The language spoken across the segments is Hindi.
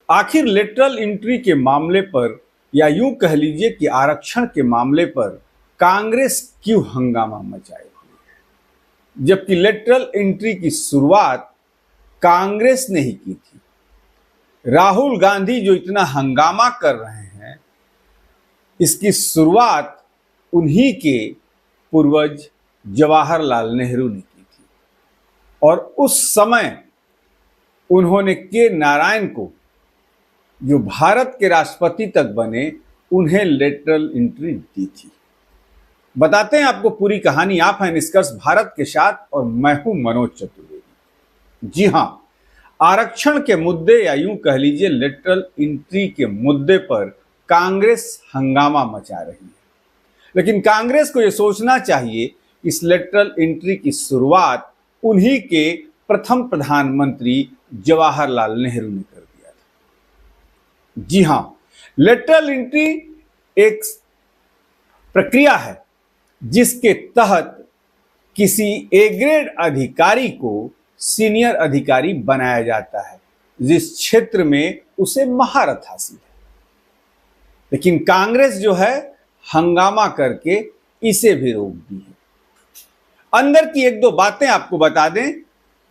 आखिर लेटरल एंट्री के मामले पर या यूं कह लीजिए कि आरक्षण के मामले पर कांग्रेस क्यों हंगामा मचाए हुए है, जबकि लेटरल एंट्री की शुरुआत कांग्रेस ने ही की थी। राहुल गांधी जो इतना हंगामा कर रहे हैं, इसकी शुरुआत उन्हीं के पूर्वज जवाहरलाल नेहरू ने की थी और उस समय उन्होंने के नारायण को, जो भारत के राष्ट्रपति तक बने, उन्हें लेटरल एंट्री दी थी। बताते हैं आपको पूरी कहानी। आप हैं निष्कर्ष भारत के साथ और मैं हूं मनोज चतुर्वेदी। जी हां, आरक्षण के मुद्दे या यूं कह लीजिए लेटरल एंट्री के मुद्दे पर कांग्रेस हंगामा मचा रही है, लेकिन कांग्रेस को यह सोचना चाहिए इस लेटरल एंट्री की शुरुआत उन्हीं के प्रथम प्रधानमंत्री जवाहरलाल नेहरू ने कर दिया था। जी हां, लेटरल एंट्री एक प्रक्रिया है जिसके तहत किसी ए ग्रेड अधिकारी को सीनियर अधिकारी बनाया जाता है जिस क्षेत्र में उसे महारत हासिल है। लेकिन कांग्रेस जो है हंगामा करके इसे भी रोक दी है। अंदर की एक दो बातें आपको बता दें,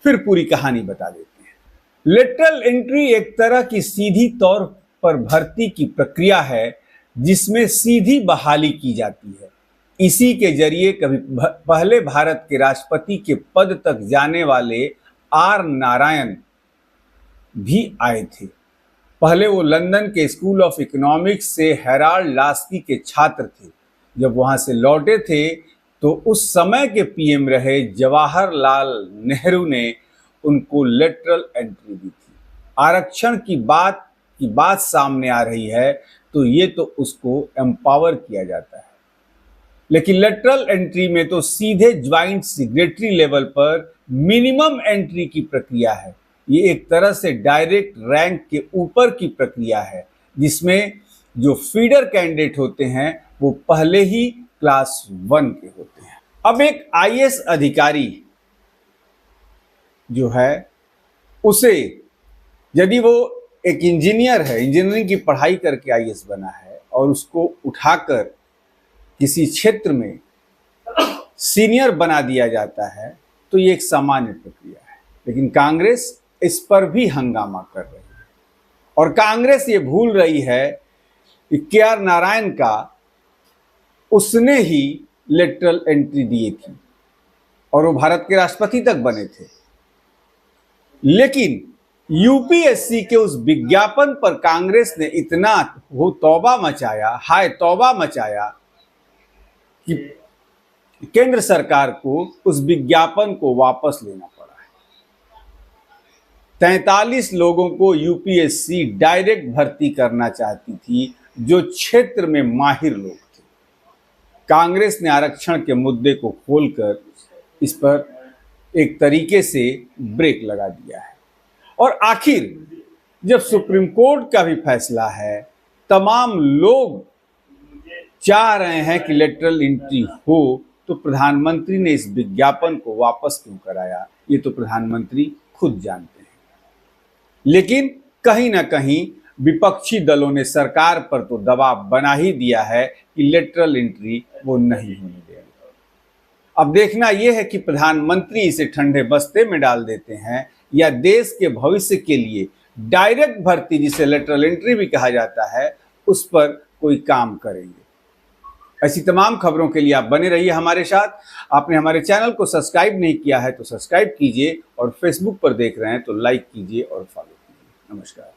फिर पूरी कहानी बता देते हैं। लेटरल एंट्री एक तरह की सीधी तौर पर भर्ती की प्रक्रिया है जिसमें सीधी बहाली की जाती है। इसी के जरिए कभी पहले भारत के राष्ट्रपति के पद तक जाने वाले आर नारायण भी आए थे। पहले वो लंदन के स्कूल ऑफ इकोनॉमिक्स से हेराल्ड लास्की के छात्र थे। जब वहां से लौटे थे तो उस समय के पीएम रहे जवाहरलाल नेहरू ने उनको लेटरल एंट्री दी थी। आरक्षण की बात सामने आ रही है तो ये तो उसको एम्पावर किया जाता है, लेकिन लेटरल एंट्री में तो सीधे ज्वाइंट सेक्रेटरी लेवल पर मिनिमम एंट्री की प्रक्रिया है। ये एक तरह से डायरेक्ट रैंक के ऊपर की प्रक्रिया है जिसमें जो फीडर कैंडिडेट होते हैं वो पहले ही क्लास 1 के होते हैं। अब एक आईएएस अधिकारी जो है उसे, यदि वो एक इंजीनियर है, इंजीनियरिंग की पढ़ाई करके आईएएस बना है और उसको उठाकर किसी क्षेत्र में सीनियर बना दिया जाता है तो ये एक सामान्य प्रक्रिया है। लेकिन कांग्रेस इस पर भी हंगामा कर रही है और कांग्रेस ये भूल रही है कि के.आर. नारायण का उसने ही लेटरल एंट्री दी थी और वो भारत के राष्ट्रपति तक बने थे। लेकिन यूपीएससी के उस विज्ञापन पर कांग्रेस ने इतना वो तौबा मचाया, हाय तौबा मचाया कि केंद्र सरकार को उस विज्ञापन को वापस लेना पड़ा है। 43 लोगों को यूपीएससी डायरेक्ट भर्ती करना चाहती थी जो क्षेत्र में माहिर लोग थे। कांग्रेस ने आरक्षण के मुद्दे को खोलकर इस पर एक तरीके से ब्रेक लगा दिया है। और आखिर जब सुप्रीम कोर्ट का भी फैसला है, तमाम लोग चाह रहे हैं कि लेटरल एंट्री हो, तो प्रधानमंत्री ने इस विज्ञापन को वापस क्यों कराया, ये तो प्रधानमंत्री खुद जानते हैं। लेकिन कहीं ना कहीं विपक्षी दलों ने सरकार पर तो दबाव बना ही दिया है कि लेटरल एंट्री वो नहीं होने देंगे। अब देखना यह है कि प्रधानमंत्री इसे ठंडे बस्ते में डाल देते हैं या देश के भविष्य के लिए डायरेक्ट भर्ती, जिसे लेटरल एंट्री भी कहा जाता है, उस पर कोई काम करेंगे। ऐसी तमाम खबरों के लिए आप बने रहिए हमारे साथ। आपने हमारे चैनल को सब्सक्राइब नहीं किया है तो सब्सक्राइब कीजिए और फेसबुक पर देख रहे हैं तो लाइक कीजिए और फॉलो कीजिए। नमस्कार।